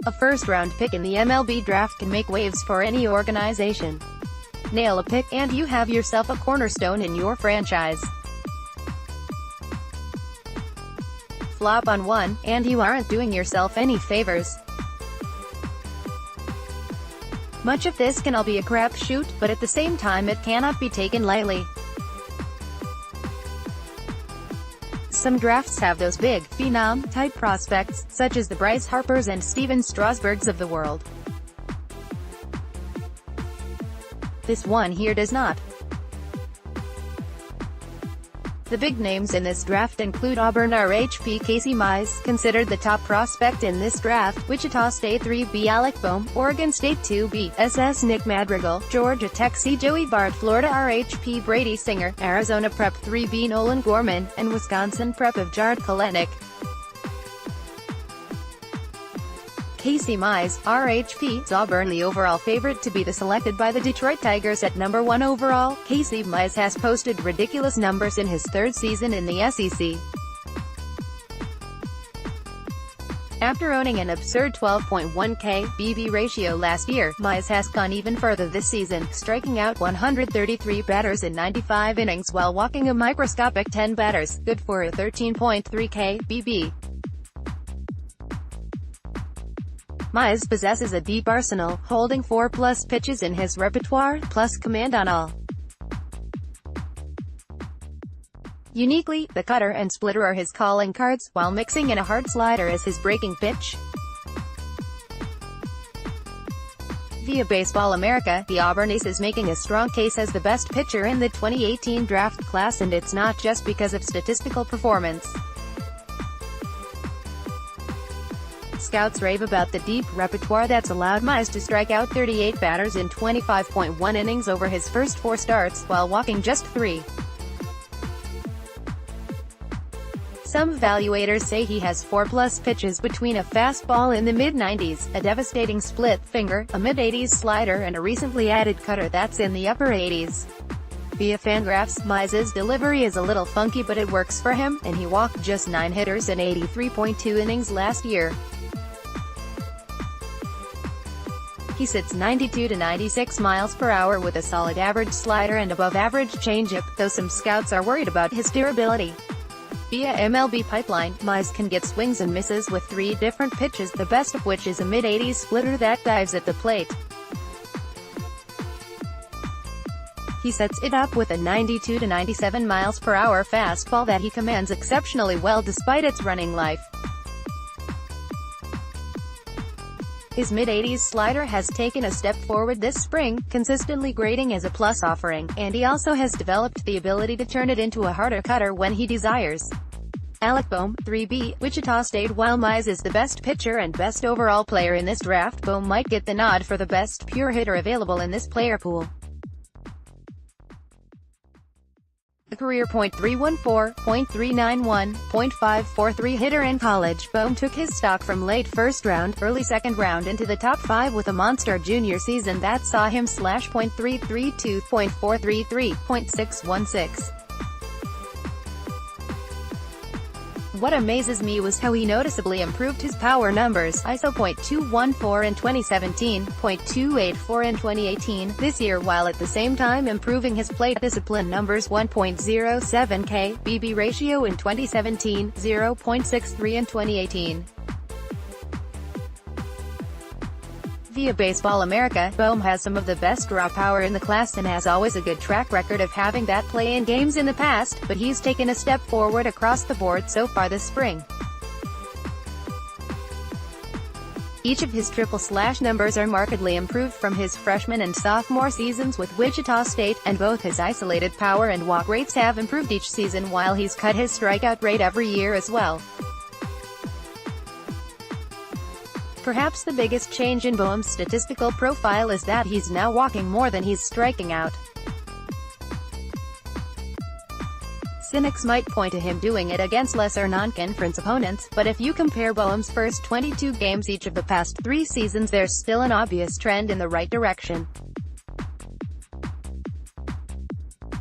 A first-round pick in the MLB Draft can make waves for any organization. Nail a pick, and you have yourself a cornerstone in your franchise. Flop on one, and you aren't doing yourself any favors. Much of this can all be a crapshoot, but at the same time it cannot be taken lightly. Some drafts have those big, phenom-type prospects, such as the Bryce Harpers and Strasburgs of the world. This one here does not. The big names in this draft include Auburn RHP Casey Mize, considered the top prospect in this draft, Wichita State 3B Alec Bohm, Oregon State 2B SS Nick Madrigal, Georgia Tech C Joey Bart, Florida RHP Brady Singer, Arizona Prep 3B Nolan Gorman, and Wisconsin Prep of Jared Kalenic. Casey Mize, RHP, is Auburn the overall favorite to be selected by the Detroit Tigers at number 1 overall. Casey Mize has posted ridiculous numbers in his third season in the SEC. After owning an absurd 12.1 BB ratio last year, Mize has gone even further this season, striking out 133 batters in 95 innings while walking a microscopic 10 batters, good for a 13.3 BB. Mize possesses a deep arsenal, holding 4+ pitches in his repertoire, plus command on all. Uniquely, the cutter and splitter are his calling cards, while mixing in a hard slider as his breaking pitch. Via Baseball America, the Auburn ace is making a strong case as the best pitcher in the 2018 draft class, and it's not just because of statistical performance. Scouts rave about the deep repertoire that's allowed Mize to strike out 38 batters in 25.1 innings over his first 4 starts, while walking just 3. Some evaluators say he has 4+ pitches between a fastball in the mid-90s, a devastating split finger, a mid-80s slider, and a recently added cutter that's in the upper 80s. Via Fangraphs, Mize's delivery is a little funky, but it works for him, and he walked just 9 hitters in 83.2 innings last year. He sits 92 to 96 miles per hour with a solid average slider and above-average changeup, though some scouts are worried about his durability. Via MLB Pipeline, Mize can get swings and misses with 3 different pitches, the best of which is a mid-80s splitter that dives at the plate. He sets it up with a 92 to 97 miles per hour fastball that he commands exceptionally well despite its running life. His mid-80s slider has taken a step forward this spring, consistently grading as a plus offering, and he also has developed the ability to turn it into a harder cutter when he desires. Alec Bohm, 3B, Wichita State. While Mize is the best pitcher and best overall player in this draft, Bohm might get the nod for the best pure hitter available in this player pool. A career .314, .391, .543 hitter in college, Bohm took his stock from late first round, early second round into the top 5 with a monster junior season that saw him slash .332, .433, .616. What amazes me was how he noticeably improved his power numbers, ISO .214 in 2017, .284 in 2018, this year, while at the same time improving his plate discipline numbers, 1.07 BB ratio in 2017, 0.63 in 2018. Via Baseball America, Bohm has some of the best raw power in the class and has always a good track record of having that play in games in the past, but he's taken a step forward across the board so far this spring. Each of his triple-slash numbers are markedly improved from his freshman and sophomore seasons with Wichita State, and both his isolated power and walk rates have improved each season, while he's cut his strikeout rate every year as well. Perhaps the biggest change in Bohm's statistical profile is that he's now walking more than he's striking out. Cynics might point to him doing it against lesser non-conference opponents, but if you compare Bohm's first 22 games each of the past 3 seasons, there's still an obvious trend in the right direction.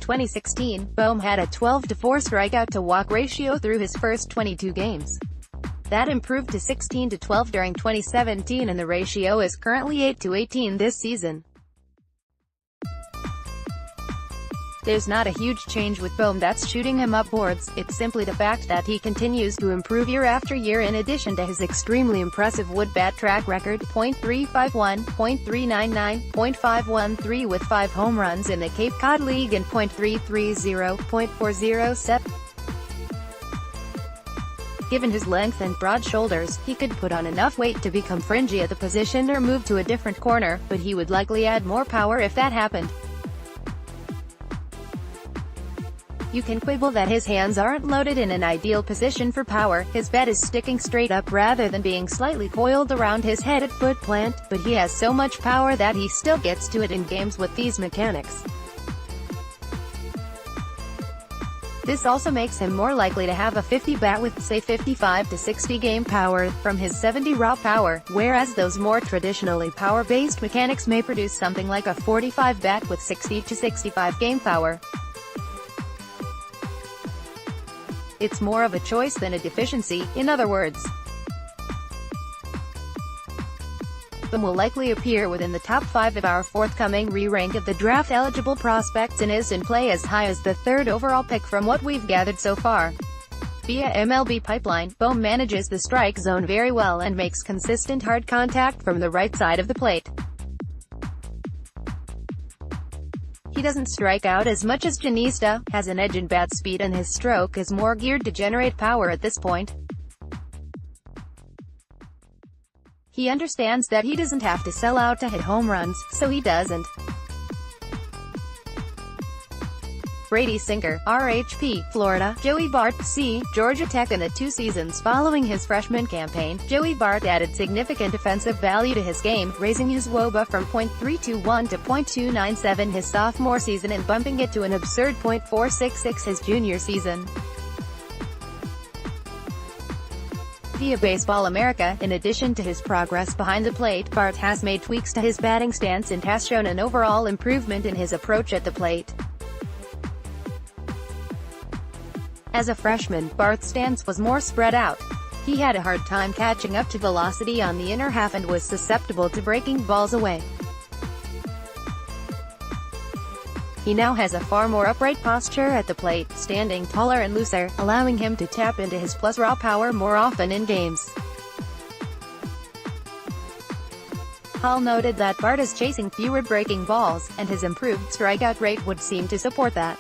2016, Bohm had a 12-to-4 strikeout-to-walk ratio through his first 22 games. That improved to 16-12 during 2017 and the ratio is currently 8-18 this season. There's not a huge change with Bohm that's shooting him up boards, it's simply the fact that he continues to improve year after year in addition to his extremely impressive wood-bat track record, .351, .399, .513 with 5 home runs in the Cape Cod League and .330, .407. Given his length and broad shoulders, he could put on enough weight to become fringy at the position or move to a different corner, but he would likely add more power if that happened. You can quibble that his hands aren't loaded in an ideal position for power, his bat is sticking straight up rather than being slightly coiled around his head at foot plant, but he has so much power that he still gets to it in games with these mechanics. This also makes him more likely to have a 50 bat with, say, 55 to 60 game power, from his 70 raw power, whereas those more traditionally power-based mechanics may produce something like a 45 bat with 60 to 65 game power. It's more of a choice than a deficiency, in other words. Bohm will likely appear within the top 5 of our forthcoming re-rank of the draft-eligible prospects and is in play as high as the 3rd overall pick from what we've gathered so far. Via MLB Pipeline, Bohm manages the strike zone very well and makes consistent hard contact from the right side of the plate. He doesn't strike out as much as Janista, has an edge in bat speed and his stroke is more geared to generate power at this point. He understands that he doesn't have to sell out to hit home runs, so he doesn't. Brady Singer, RHP, Florida, Joey Bart, C, Georgia Tech. In the 2 seasons following his freshman campaign, Joey Bart added significant defensive value to his game, raising his WOBA from .321 to .297 his sophomore season and bumping it to an absurd .466 his junior season. Via Baseball America, in addition to his progress behind the plate, Bart has made tweaks to his batting stance and has shown an overall improvement in his approach at the plate. As a freshman, Bart's stance was more spread out. He had a hard time catching up to velocity on the inner half and was susceptible to breaking balls away. He now has a far more upright posture at the plate, standing taller and looser, allowing him to tap into his plus raw power more often in games. Hall noted that Bart is chasing fewer breaking balls, and his improved strikeout rate would seem to support that.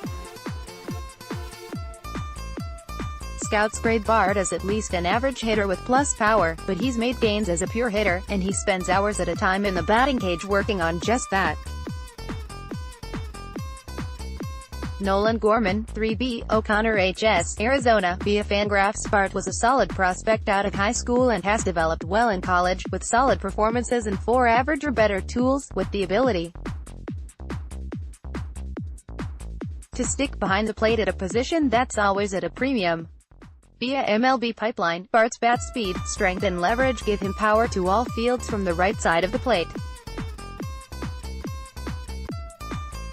Scouts grade Bart as at least an average hitter with plus power, but he's made gains as a pure hitter, and he spends hours at a time in the batting cage working on just that. Nolan Gorman, 3B, O'Connor HS, Arizona, via Fangraphs. Bart was a solid prospect out of high school and has developed well in college, with solid performances and 4 average or better tools, with the ability to stick behind the plate at a position that's always at a premium. Via MLB Pipeline, Bart's bat speed, strength and leverage give him power to all fields from the right side of the plate.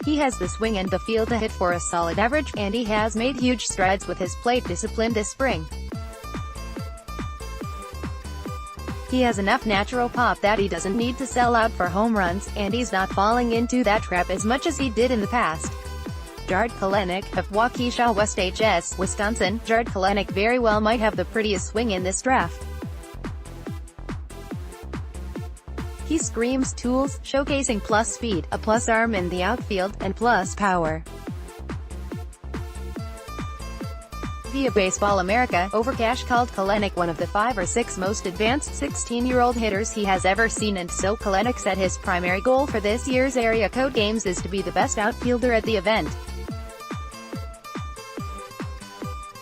He has the swing and the feel to hit for a solid average, and he has made huge strides with his plate discipline this spring. He has enough natural pop that he doesn't need to sell out for home runs, and he's not falling into that trap as much as he did in the past. Jared Kelenic, of Waukesha West HS, Wisconsin. Jared Kelenic very well might have the prettiest swing in this draft. He screams tools, showcasing plus speed, a plus arm in the outfield, and plus power. Via Baseball America, Overcash called Kelenic one of the 5 or 6 most advanced 16-year-old hitters he has ever seen, and so Kelenic said his primary goal for this year's area code games is to be the best outfielder at the event.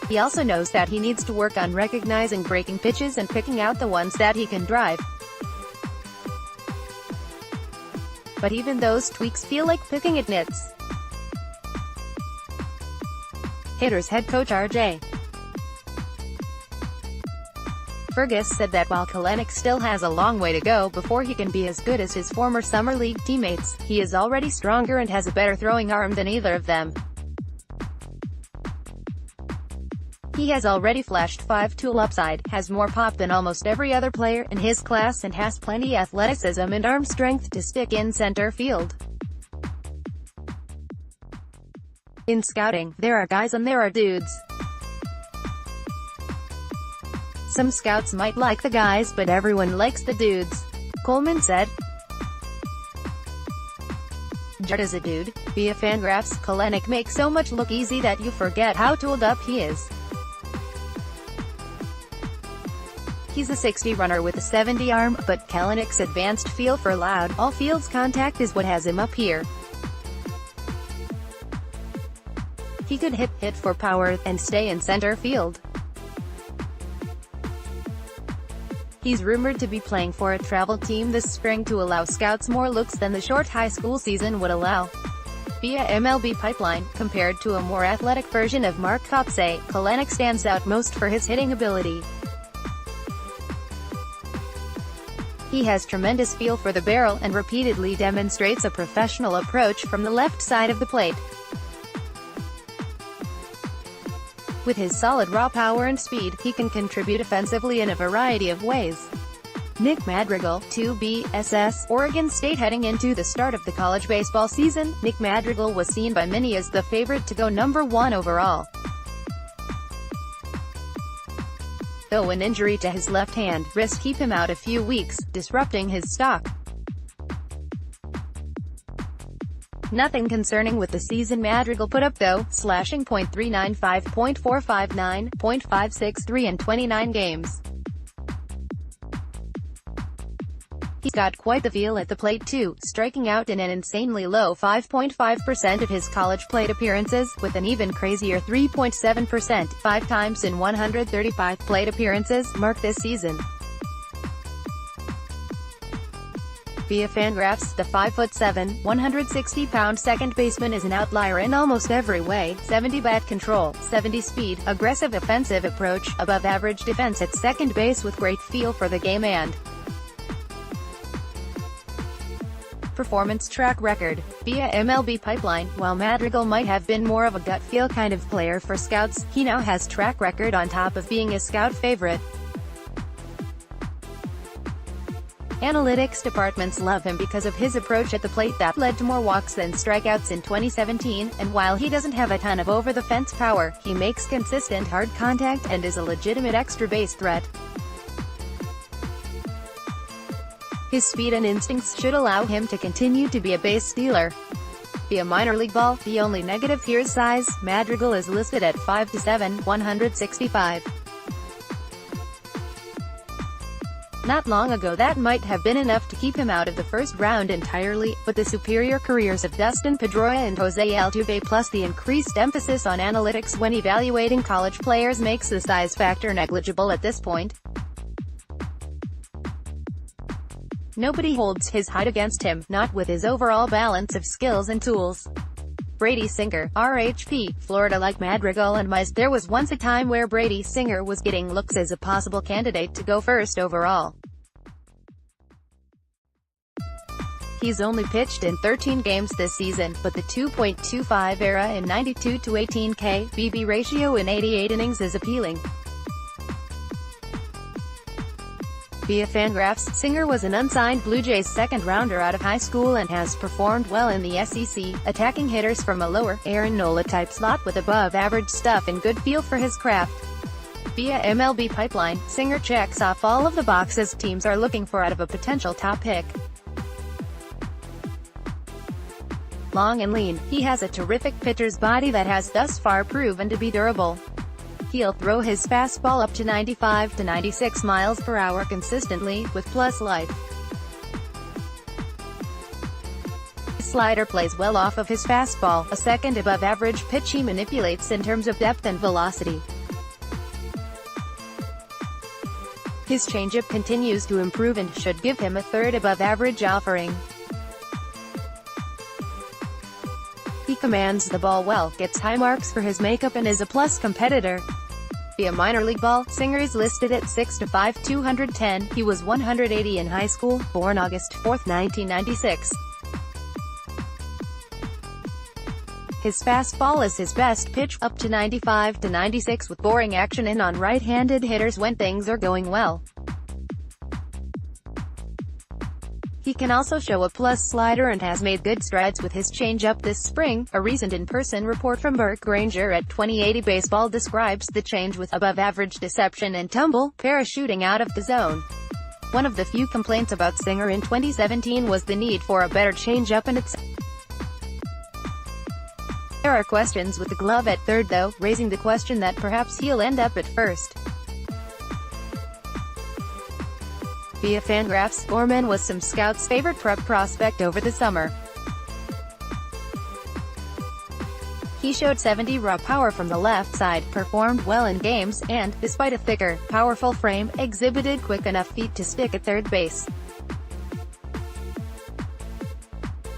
He also knows that he needs to work on recognizing breaking pitches and picking out the ones that he can drive. But even those tweaks feel like picking at nits. Hitters head coach R.J. Fergus said that while Kelenic still has a long way to go before he can be as good as his former summer league teammates, he is already stronger and has a better throwing arm than either of them. He has already flashed 5-tool upside, has more pop than almost every other player in his class, and has plenty athleticism and arm strength to stick in center field. In scouting, there are guys and there are dudes. Some scouts might like the guys, but everyone likes the dudes, Coleman said. Judd is a dude. Via Fangraphs, Kelenic makes so much look easy that you forget how tooled up he is. He's a 60 runner with a 70 arm, but Kelenic's advanced feel for loud, all-fields contact is what has him up here. He could hit for power, and stay in center field. He's rumored to be playing for a travel team this spring to allow scouts more looks than the short high school season would allow. Via MLB Pipeline, compared to a more athletic version of Mark Kopse, Kelenic stands out most for his hitting ability. He has tremendous feel for the barrel, and repeatedly demonstrates a professional approach from the left side of the plate. With his solid raw power and speed, he can contribute offensively in a variety of ways. Nick Madrigal, 2BSS, Oregon State. Heading into the start of the college baseball season, Nick Madrigal was seen by many as the favorite to go #1 overall. Though an injury to his left hand wrist keep him out a few weeks, disrupting his stock. Nothing concerning with the season Madrigal put up though, slashing .395, .459, .563 in 29 games. He's got quite the feel at the plate too, striking out in an insanely low 5.5% of his college plate appearances, with an even crazier 3.7%, 5 times in 135 plate appearances, marked this season. Via Fangraphs, the 5'7", 160-pound second baseman is an outlier in almost every way: 70 bat control, 70 speed, aggressive offensive approach, above-average defense at second base with great feel for the game and performance track record. Via MLB Pipeline, while Madrigal might have been more of a gut feel kind of player for scouts, he now has track record on top of being a scout favorite. Analytics departments love him because of his approach at the plate that led to more walks than strikeouts in 2017, and while he doesn't have a ton of over-the-fence power, he makes consistent hard contact and is a legitimate extra base threat. His speed and instincts should allow him to continue to be a base stealer. Via minor league ball, the only negative here is size. Madrigal is listed at 5'7", 165. Not long ago that might have been enough to keep him out of the first round entirely, but the superior careers of Dustin Pedroia and Jose Altuve plus the increased emphasis on analytics when evaluating college players makes the size factor negligible at this point. Nobody holds his height against him, not with his overall balance of skills and tools. Brady Singer, RHP, Florida. Like Madrigal and Mize, there was once a time where Brady Singer was getting looks as a possible candidate to go first overall. He's only pitched in 13 games this season, but the 2.25 ERA in 92 to 18 K/BB ratio in 88 innings is appealing. Via Fangraphs, Singer was an unsigned Blue Jays second-rounder out of high school and has performed well in the SEC, attacking hitters from a lower, Aaron Nola-type slot with above-average stuff and good feel for his craft. Via MLB Pipeline, Singer checks off all of the boxes teams are looking for out of a potential top pick. Long and lean, he has a terrific pitcher's body that has thus far proven to be durable. He'll throw his fastball up to 95 to 96 miles per hour consistently, with plus life. His slider plays well off of his fastball, a second above average pitch he manipulates in terms of depth and velocity. His changeup continues to improve and should give him a third above average offering. He commands the ball well, gets high marks for his makeup and is a plus competitor. Via minor league ball, Singer is listed at 6'5", 210. He was 180 in high school, born August 4, 1996. His fastball is his best pitch, up to 95 to 96 with boring action in on right-handed hitters when things are going well. He can also show a plus slider and has made good strides with his changeup this spring. A recent in-person report from Burke Granger at 2080 Baseball describes the change with above-average deception and tumble, parachuting out of the zone. One of the few complaints about Singer in 2017 was the need for a better changeup and its. There are questions with the glove at third though, raising the question that perhaps he'll end up at first. Via Fangraphs, Gorman was some scouts' favorite prep prospect over the summer. He showed 70 raw power from the left side, performed well in games, and, despite a thicker, powerful frame, exhibited quick enough feet to stick at third base.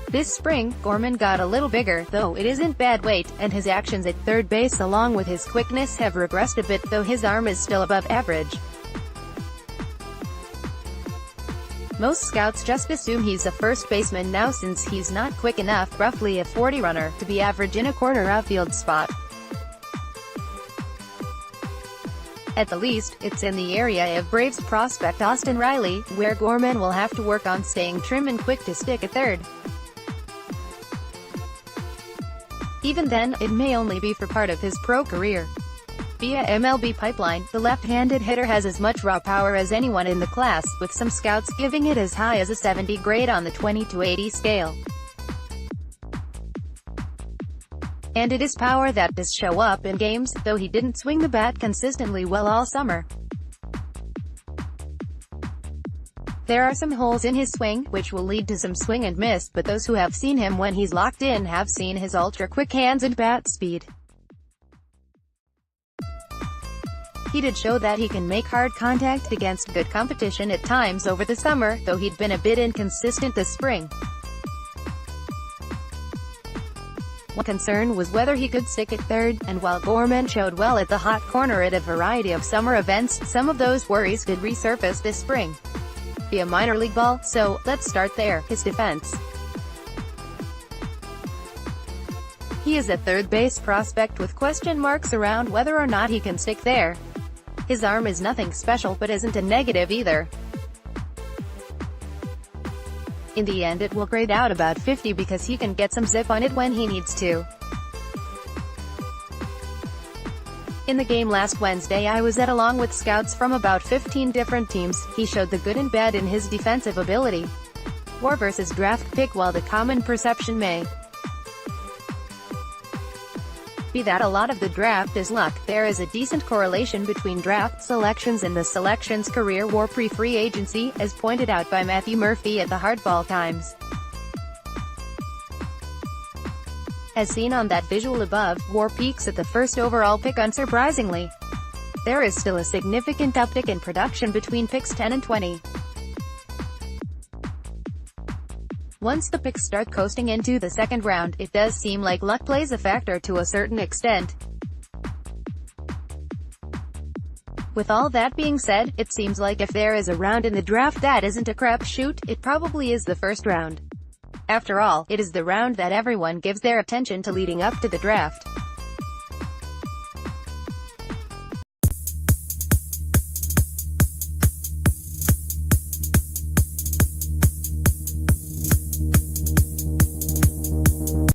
This spring, Gorman got a little bigger, though it isn't bad weight, and his actions at third base along with his quickness have regressed a bit, though his arm is still above average. Most scouts just assume he's a first baseman now since he's not quick enough, roughly a 40 runner, to be average in a corner outfield spot. At the least, it's in the area of Braves prospect Austin Riley, where Gorman will have to work on staying trim and quick to stick at third. Even then, it may only be for part of his pro career. Via MLB Pipeline, the left-handed hitter has as much raw power as anyone in the class, with some scouts giving it as high as a 70 grade on the 20-80 scale. And it is power that does show up in games, though he didn't swing the bat consistently well all summer. There are some holes in his swing, which will lead to some swing and miss, but those who have seen him when he's locked in have seen his ultra-quick hands and bat speed. He did show that he can make hard contact against good competition at times over the summer, though he'd been a bit inconsistent this spring. One concern was whether he could stick at third, and while Gorman showed well at the hot corner at a variety of summer events, some of those worries did resurface this spring. Via minor league ball, so, let's start there, his defense. He is a third base prospect with question marks around whether or not he can stick there. His arm is nothing special but isn't a negative either. In the end it will grade out about 50 because he can get some zip on it when he needs to. In the game last Wednesday I was at along with scouts from about 15 different teams. He showed the good and bad in his defensive ability. WAR versus draft pick while the common perception may be that a lot of the draft is luck, there is a decent correlation between draft selections and the selection's career WAR pre-free agency, as pointed out by Matthew Murphy at the Hardball Times. As seen on that visual above, WAR peaks at the first overall pick unsurprisingly. There is still a significant uptick in production between picks 10 and 20. Once the picks start coasting into the second round, it does seem like luck plays a factor to a certain extent. With all that being said, it seems like if there is a round in the draft that isn't a crapshoot, it probably is the first round. After all, it is the round that everyone gives their attention to leading up to the draft.